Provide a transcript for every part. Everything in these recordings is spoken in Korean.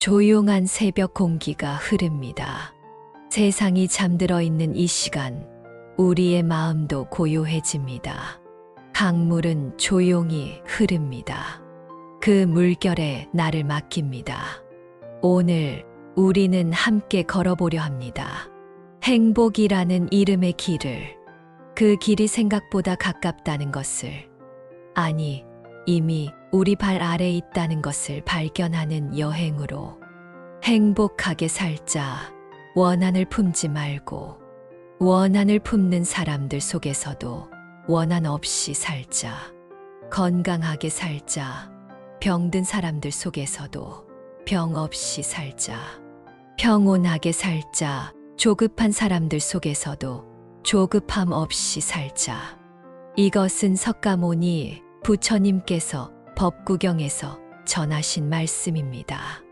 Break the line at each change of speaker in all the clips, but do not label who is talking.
조용한 새벽 공기가 흐릅니다. 세상이 잠들어 있는 이 시간, 우리의 마음도 고요해집니다. 강물은 조용히 흐릅니다. 그 물결에 나를 맡깁니다. 오늘 우리는 함께 걸어보려 합니다. 행복이라는 이름의 길을, 그 길이 생각보다 가깝다는 것을, 아니, 이미 우리 발 아래에 있다는 것을 발견하는 여행으로. 행복하게 살자. 원한을 품지 말고, 원한을 품는 사람들 속에서도 원한 없이 살자. 건강하게 살자. 병든 사람들 속에서도 병 없이 살자. 평온하게 살자. 조급한 사람들 속에서도 조급함 없이 살자. 이것은 석가모니 부처님께서 법구경에서 전하신 말씀입니다.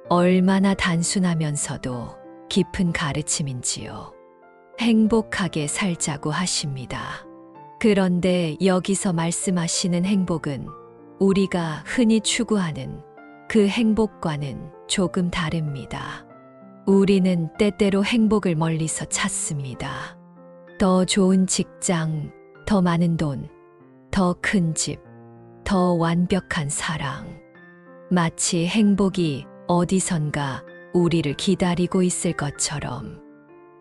얼마나 단순하면서도 깊은 가르침인지요. 행복하게 살자고 하십니다. 그런데 여기서 말씀하시는 행복은 우리가 흔히 추구하는 그 행복과는 조금 다릅니다. 우리는 때때로 행복을 멀리서 찾습니다. 더 좋은 직장, 더 많은 돈, 더 큰 집, 더 완벽한 사랑. 마치 행복이 어디선가 우리를 기다리고 있을 것처럼.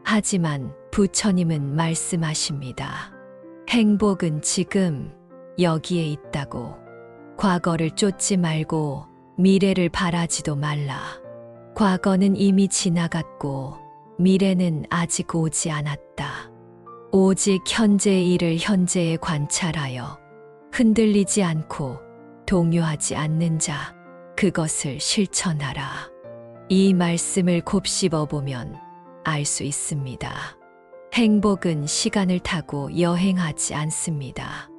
하지만 부처님은 말씀하십니다. 행복은 지금 여기에 있다고. 과거를 쫓지 말고 미래를 바라지도 말라. 과거는 이미 지나갔고 미래는 아직 오지 않았다. 오직 현재의 일을 현재에 관찰하여 흔들리지 않고 동요하지 않는 자, 그것을 실천하라. 이 말씀을 곱씹어 보면 알 수 있습니다. 행복은 시간을 타고 여행하지 않습니다.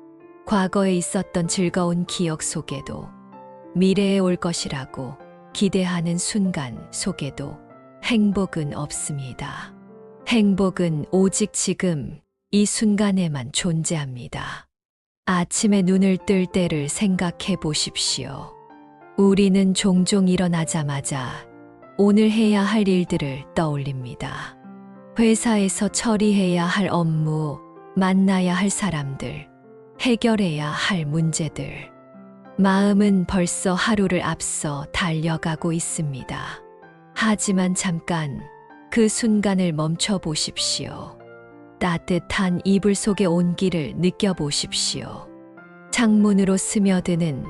과거에 있었던 즐거운 기억 속에도, 미래에 올 것이라고 기대하는 순간 속에도 행복은 없습니다. 행복은 오직 지금 이 순간에만 존재합니다. 아침에 눈을 뜰 때를 생각해 보십시오. 우리는 종종 일어나자마자 오늘 해야 할 일들을 떠올립니다. 회사에서 처리해야 할 업무, 만나야 할 사람들, 해결해야 할 문제들. 마음은 벌써 하루를 앞서 달려가고 있습니다. 하지만 잠깐 그 순간을 멈춰 보십시오. 따뜻한 이불 속의 온기를 느껴보십시오. 창문으로 스며드는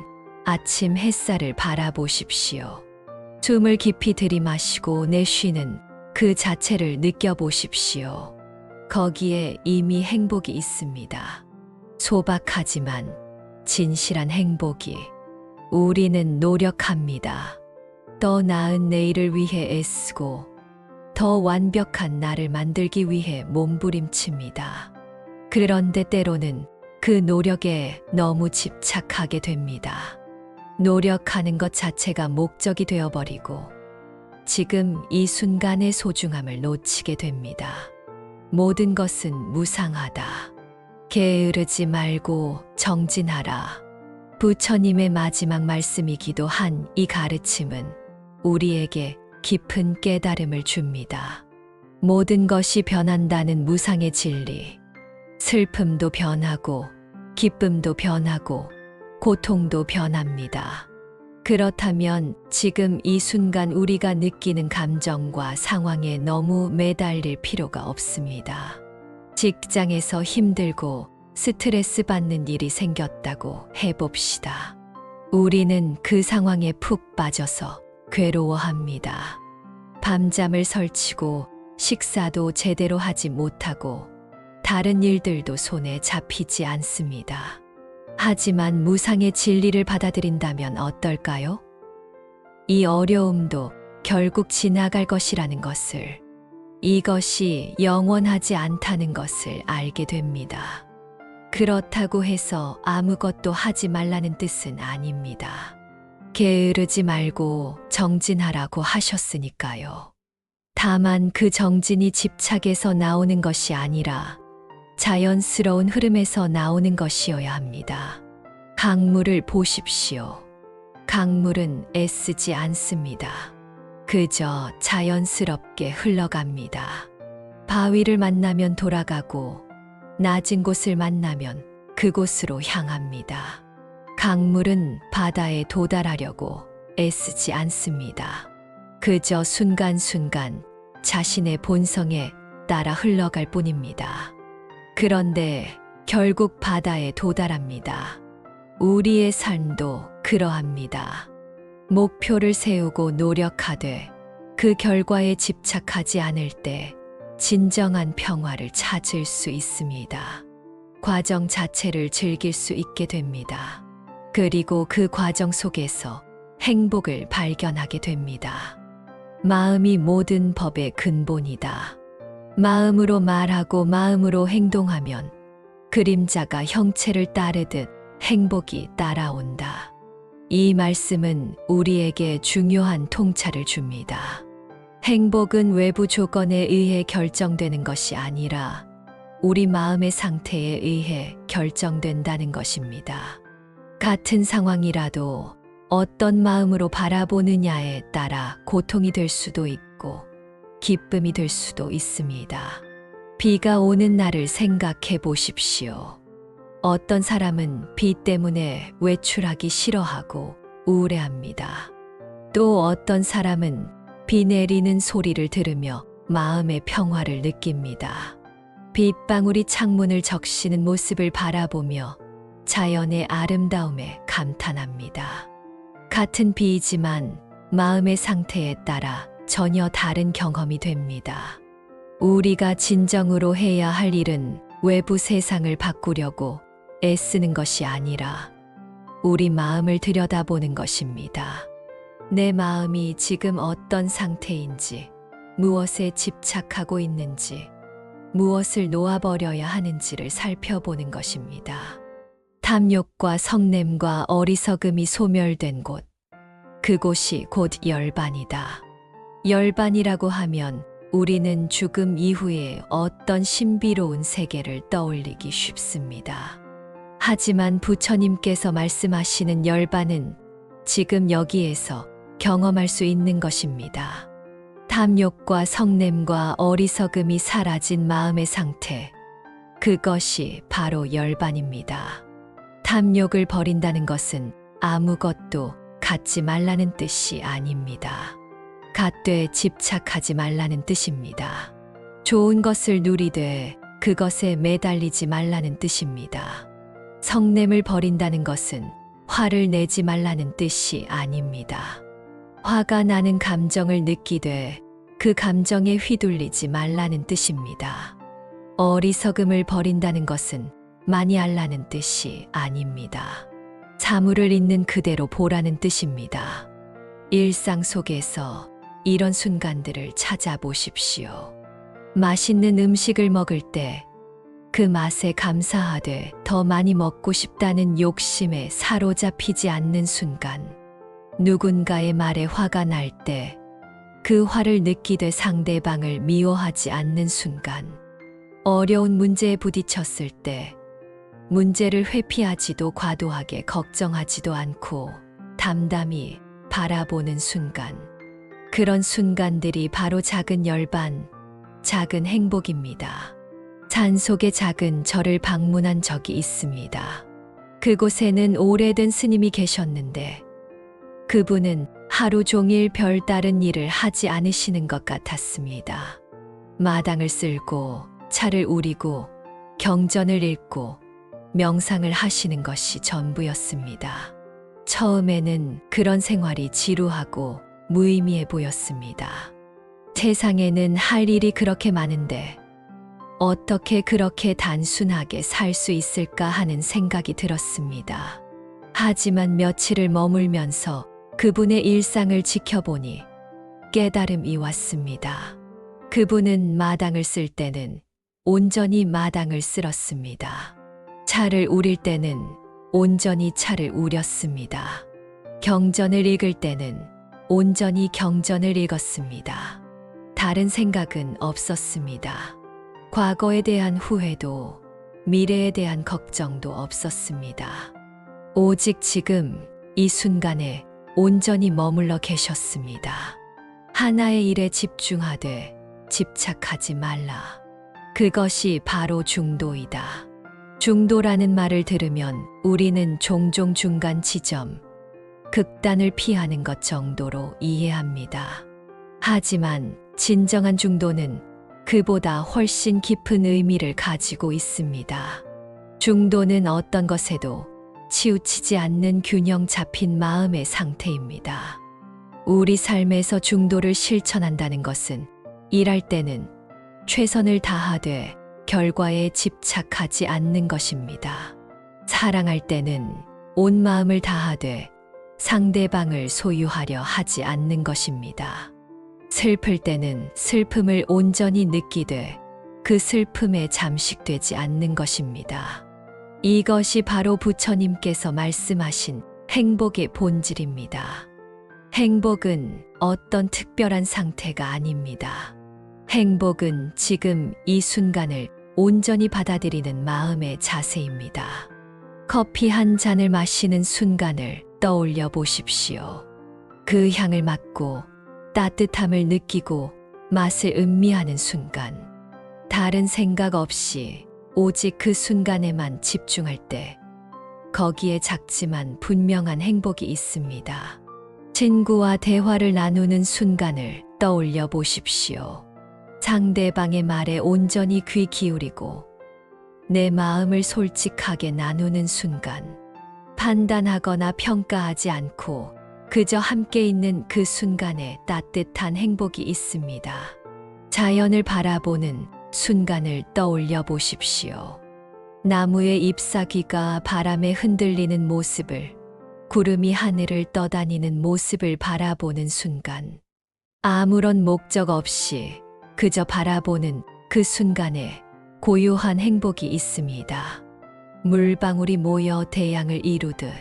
아침 햇살을 바라보십시오. 숨을 깊이 들이마시고 내쉬는 그 자체를 느껴보십시오. 거기에 이미 행복이 있습니다. 소박하지만 진실한 행복이. 우리는 노력합니다. 더 나은 내일을 위해 애쓰고 더 완벽한 나를 만들기 위해 몸부림칩니다. 그런데 때로는 그 노력에 너무 집착하게 됩니다. 노력하는 것 자체가 목적이 되어버리고 지금 이 순간의 소중함을 놓치게 됩니다. 모든 것은 무상하다. 게으르지 말고 정진하라. 부처님의 마지막 말씀이기도 한 이 가르침은 우리에게 깊은 깨달음을 줍니다. 모든 것이 변한다는 무상의 진리. 슬픔도 변하고 기쁨도 변하고 고통도 변합니다. 그렇다면 지금 이 순간 우리가 느끼는 감정과 상황에 너무 매달릴 필요가 없습니다. 직장에서 힘들고 스트레스 받는 일이 생겼다고 해봅시다. 우리는 그 상황에 푹 빠져서 괴로워합니다. 밤잠을 설치고 식사도 제대로 하지 못하고 다른 일들도 손에 잡히지 않습니다. 하지만 무상의 진리를 받아들인다면 어떨까요? 이 어려움도 결국 지나갈 것이라는 것을, 이것이 영원하지 않다는 것을 알게 됩니다. 그렇다고 해서 아무것도 하지 말라는 뜻은 아닙니다. 게으르지 말고 정진하라고 하셨으니까요. 다만 그 정진이 집착에서 나오는 것이 아니라 자연스러운 흐름에서 나오는 것이어야 합니다. 강물을 보십시오. 강물은 애쓰지 않습니다. 그저 자연스럽게 흘러갑니다. 바위를 만나면 돌아가고 낮은 곳을 만나면 그곳으로 향합니다. 강물은 바다에 도달하려고 애쓰지 않습니다. 그저 순간순간 자신의 본성에 따라 흘러갈 뿐입니다. 그런데 결국 바다에 도달합니다. 우리의 삶도 그러합니다. 목표를 세우고 노력하되 그 결과에 집착하지 않을 때 진정한 평화를 찾을 수 있습니다. 과정 자체를 즐길 수 있게 됩니다. 그리고 그 과정 속에서 행복을 발견하게 됩니다. 마음이 모든 법의 근본이다. 마음으로 말하고 마음으로 행동하면 그림자가 형체를 따르듯 행복이 따라온다. 이 말씀은 우리에게 중요한 통찰을 줍니다. 행복은 외부 조건에 의해 결정되는 것이 아니라 우리 마음의 상태에 의해 결정된다는 것입니다. 같은 상황이라도 어떤 마음으로 바라보느냐에 따라 고통이 될 수도 있고 기쁨이 될 수도 있습니다. 비가 오는 날을 생각해 보십시오. 어떤 사람은 비 때문에 외출하기 싫어하고 우울해합니다. 또 어떤 사람은 비 내리는 소리를 들으며 마음의 평화를 느낍니다. 빗방울이 창문을 적시는 모습을 바라보며 자연의 아름다움에 감탄합니다. 같은 비이지만 마음의 상태에 따라 전혀 다른 경험이 됩니다. 우리가 진정으로 해야 할 일은 외부 세상을 바꾸려고 애쓰는 것이 아니라 우리 마음을 들여다보는 것입니다. 내 마음이 지금 어떤 상태인지, 무엇에 집착하고 있는지, 무엇을 놓아버려야 하는지를 살펴보는 것입니다. 탐욕과 성냄과 어리석음이 소멸된 곳, 그곳이 곧 열반이다. 열반이라고 하면 우리는 죽음 이후에 어떤 신비로운 세계를 떠올리기 쉽습니다. 하지만 부처님께서 말씀하시는 열반은 지금 여기에서 경험할 수 있는 것입니다. 탐욕과 성냄과 어리석음이 사라진 마음의 상태, 그것이 바로 열반입니다. 탐욕을 버린다는 것은 아무것도 갖지 말라는 뜻이 아닙니다. 갖되 집착하지 말라는 뜻입니다. 좋은 것을 누리되 그것에 매달리지 말라는 뜻입니다. 성냄을 버린다는 것은 화를 내지 말라는 뜻이 아닙니다. 화가 나는 감정을 느끼되 그 감정에 휘둘리지 말라는 뜻입니다. 어리석음을 버린다는 것은 많이 알라는 뜻이 아닙니다. 사물을 있는 그대로 보라는 뜻입니다. 일상 속에서 이런 순간들을 찾아보십시오. 맛있는 음식을 먹을 때 그 맛에 감사하되 더 많이 먹고 싶다는 욕심에 사로잡히지 않는 순간, 누군가의 말에 화가 날 때 그 화를 느끼되 상대방을 미워하지 않는 순간, 어려운 문제에 부딪혔을 때 문제를 회피하지도 과도하게 걱정하지도 않고 담담히 바라보는 순간, 그런 순간들이 바로 작은 열반, 작은 행복입니다. 산속의 작은 절을 방문한 적이 있습니다. 그곳에는 오래된 스님이 계셨는데 그분은 하루 종일 별다른 일을 하지 않으시는 것 같았습니다. 마당을 쓸고 차를 우리고 경전을 읽고 명상을 하시는 것이 전부였습니다. 처음에는 그런 생활이 지루하고 무의미해 보였습니다. 세상에는 할 일이 그렇게 많은데 어떻게 그렇게 단순하게 살 수 있을까 하는 생각이 들었습니다. 하지만 며칠을 머물면서 그분의 일상을 지켜보니 깨달음이 왔습니다. 그분은 마당을 쓸 때는 온전히 마당을 쓸었습니다. 차를 우릴 때는 온전히 차를 우렸습니다. 경전을 읽을 때는 온전히 경전을 읽었습니다. 다른 생각은 없었습니다. 과거에 대한 후회도 미래에 대한 걱정도 없었습니다. 오직 지금 이 순간에 온전히 머물러 계셨습니다. 하나의 일에 집중하되 집착하지 말라. 그것이 바로 중도이다. 중도라는 말을 들으면 우리는 종종 중간 지점, 극단을 피하는 것 정도로 이해합니다. 하지만 진정한 중도는 그보다 훨씬 깊은 의미를 가지고 있습니다. 중도는 어떤 것에도 치우치지 않는 균형 잡힌 마음의 상태입니다. 우리 삶에서 중도를 실천한다는 것은 일할 때는 최선을 다하되 결과에 집착하지 않는 것입니다. 사랑할 때는 온 마음을 다하되 상대방을 소유하려 하지 않는 것입니다. 슬플 때는 슬픔을 온전히 느끼되 그 슬픔에 잠식되지 않는 것입니다. 이것이 바로 부처님께서 말씀하신 행복의 본질입니다. 행복은 어떤 특별한 상태가 아닙니다. 행복은 지금 이 순간을 온전히 받아들이는 마음의 자세입니다. 커피 한 잔을 마시는 순간을 떠올려 보십시오. 그 향을 맡고 따뜻함을 느끼고 맛을 음미하는 순간, 다른 생각 없이 오직 그 순간에만 집중할 때 거기에 작지만 분명한 행복이 있습니다. 친구와 대화를 나누는 순간을 떠올려 보십시오. 상대방의 말에 온전히 귀 기울이고 내 마음을 솔직하게 나누는 순간, 판단하거나 평가하지 않고 그저 함께 있는 그 순간에 따뜻한 행복이 있습니다. 자연을 바라보는 순간을 떠올려 보십시오. 나무의 잎사귀가 바람에 흔들리는 모습을, 구름이 하늘을 떠다니는 모습을 바라보는 순간, 아무런 목적 없이 그저 바라보는 그 순간에 고요한 행복이 있습니다. 물방울이 모여 대양을 이루듯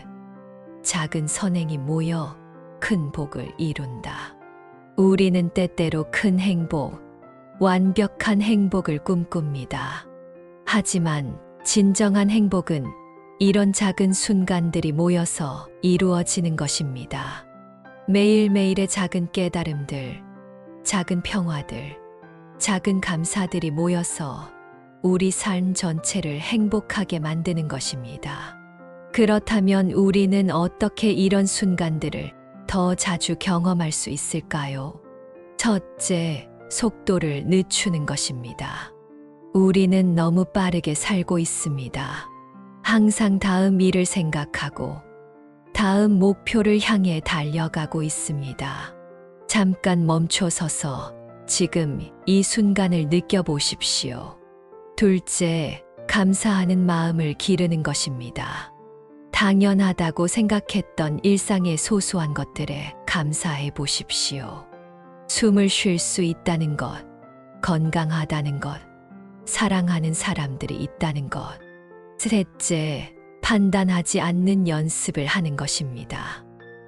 작은 선행이 모여 큰 복을 이룬다. 우리는 때때로 큰 행복, 완벽한 행복을 꿈꿉니다. 하지만 진정한 행복은 이런 작은 순간들이 모여서 이루어지는 것입니다. 매일매일의 작은 깨달음들, 작은 평화들, 작은 감사들이 모여서 우리 삶 전체를 행복하게 만드는 것입니다. 그렇다면 우리는 어떻게 이런 순간들을 더 자주 경험할 수 있을까요? 첫째, 속도를 늦추는 것입니다. 우리는 너무 빠르게 살고 있습니다. 항상 다음 일을 생각하고 다음 목표를 향해 달려가고 있습니다. 잠깐 멈춰서서 지금 이 순간을 느껴보십시오. 둘째, 감사하는 마음을 기르는 것입니다. 당연하다고 생각했던 일상의 소소한 것들에 감사해 보십시오. 숨을 쉴 수 있다는 것, 건강하다는 것, 사랑하는 사람들이 있다는 것. 셋째, 판단하지 않는 연습을 하는 것입니다.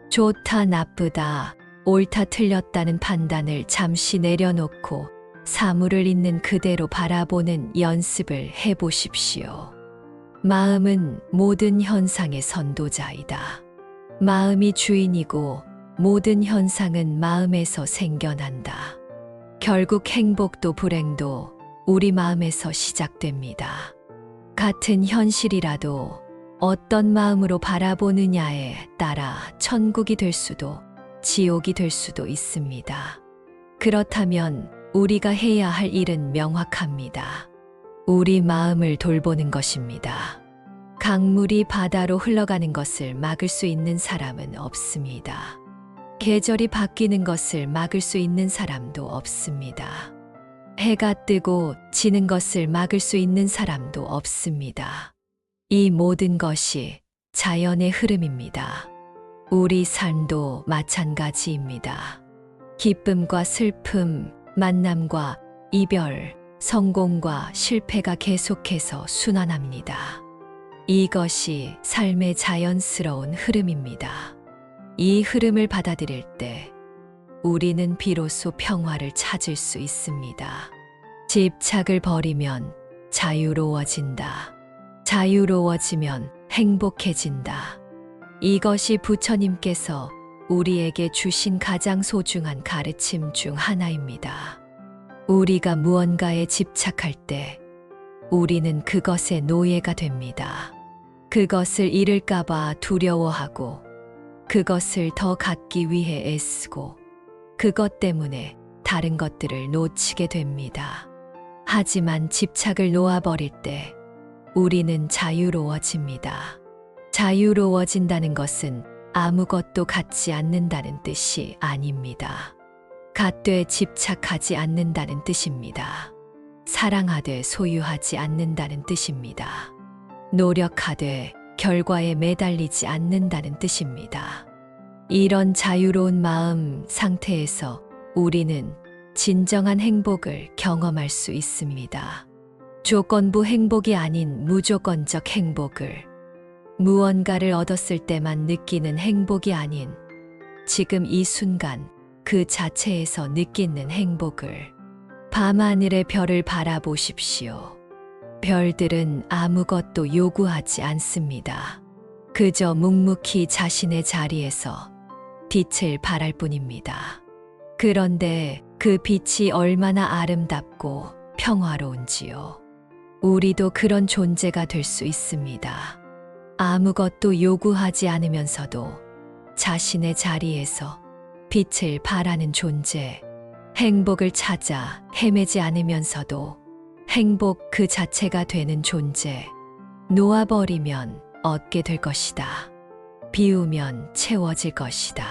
좋다, 나쁘다, 옳다, 틀렸다는 판단을 잠시 내려놓고 사물을 있는 그대로 바라보는 연습을 해보십시오. 마음은 모든 현상의 선도자이다. 마음이 주인이고 모든 현상은 마음에서 생겨난다. 결국 행복도 불행도 우리 마음에서 시작됩니다. 같은 현실이라도 어떤 마음으로 바라보느냐에 따라 천국이 될 수도 지옥이 될 수도 있습니다. 그렇다면 우리가 해야 할 일은 명확합니다. 우리 마음을 돌보는 것입니다. 강물이 바다로 흘러가는 것을 막을 수 있는 사람은 없습니다. 계절이 바뀌는 것을 막을 수 있는 사람도 없습니다. 해가 뜨고 지는 것을 막을 수 있는 사람도 없습니다. 이 모든 것이 자연의 흐름입니다. 우리 삶도 마찬가지입니다. 기쁨과 슬픔, 만남과 이별, 성공과 실패가 계속해서 순환합니다. 이것이 삶의 자연스러운 흐름입니다. 이 흐름을 받아들일 때 우리는 비로소 평화를 찾을 수 있습니다. 집착을 버리면 자유로워진다. 자유로워지면 행복해진다. 이것이 부처님께서 우리에게 주신 가장 소중한 가르침 중 하나입니다. 우리가 무언가에 집착할 때 우리는 그것의 노예가 됩니다. 그것을 잃을까봐 두려워하고 그것을 더 갖기 위해 애쓰고 그것 때문에 다른 것들을 놓치게 됩니다. 하지만 집착을 놓아버릴 때 우리는 자유로워집니다. 자유로워진다는 것은 아무것도 갖지 않는다는 뜻이 아닙니다. 갖되 집착하지 않는다는 뜻입니다. 사랑하되 소유하지 않는다는 뜻입니다. 노력하되 결과에 매달리지 않는다는 뜻입니다. 이런 자유로운 마음 상태에서 우리는 진정한 행복을 경험할 수 있습니다. 조건부 행복이 아닌 무조건적 행복을, 무언가를 얻었을 때만 느끼는 행복이 아닌 지금 이 순간 그 자체에서 느끼는 행복을. 밤하늘의 별을 바라보십시오. 별들은 아무것도 요구하지 않습니다. 그저 묵묵히 자신의 자리에서 빛을 발할 뿐입니다. 그런데 그 빛이 얼마나 아름답고 평화로운지요. 우리도 그런 존재가 될 수 있습니다. 아무것도 요구하지 않으면서도 자신의 자리에서 빛을 발하는 존재, 행복을 찾아 헤매지 않으면서도 행복 그 자체가 되는 존재, 놓아버리면 얻게 될 것이다. 비우면 채워질 것이다.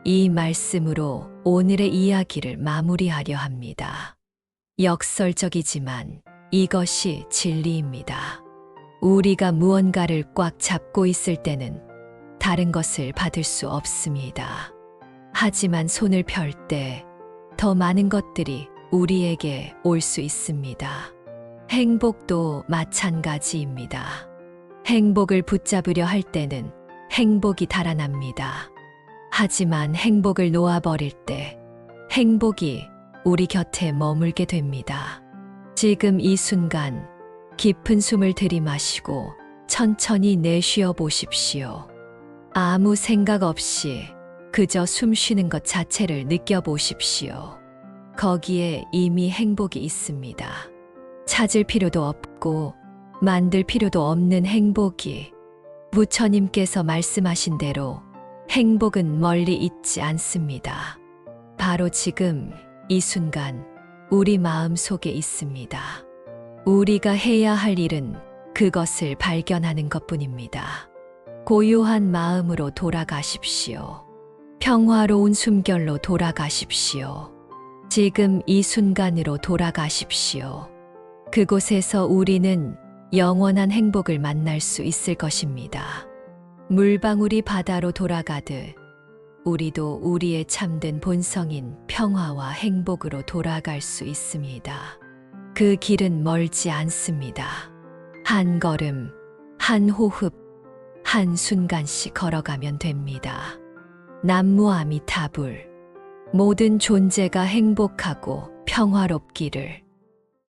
이 말씀으로 오늘의 이야기를 마무리하려 합니다. 역설적이지만 이것이 진리입니다. 우리가 무언가를 꽉 잡고 있을 때는 다른 것을 받을 수 없습니다. 하지만 손을 펼 때 더 많은 것들이 우리에게 올 수 있습니다. 행복도 마찬가지입니다. 행복을 붙잡으려 할 때는 행복이 달아납니다. 하지만 행복을 놓아버릴 때 행복이 우리 곁에 머물게 됩니다. 지금 이 순간 깊은 숨을 들이마시고 천천히 내쉬어 보십시오. 아무 생각 없이 그저 숨 쉬는 것 자체를 느껴보십시오. 거기에 이미 행복이 있습니다. 찾을 필요도 없고 만들 필요도 없는 행복이, 부처님께서 말씀하신 대로 행복은 멀리 있지 않습니다. 바로 지금 이 순간 우리 마음 속에 있습니다. 우리가 해야 할 일은 그것을 발견하는 것뿐입니다. 고요한 마음으로 돌아가십시오. 평화로운 숨결로 돌아가십시오. 지금 이 순간으로 돌아가십시오. 그곳에서 우리는 영원한 행복을 만날 수 있을 것입니다. 물방울이 바다로 돌아가듯 우리도 우리의 참된 본성인 평화와 행복으로 돌아갈 수 있습니다. 그 길은 멀지 않습니다. 한 걸음, 한 호흡, 한 순간씩 걸어가면 됩니다. 남무아미타불. 모든 존재가 행복하고 평화롭기를.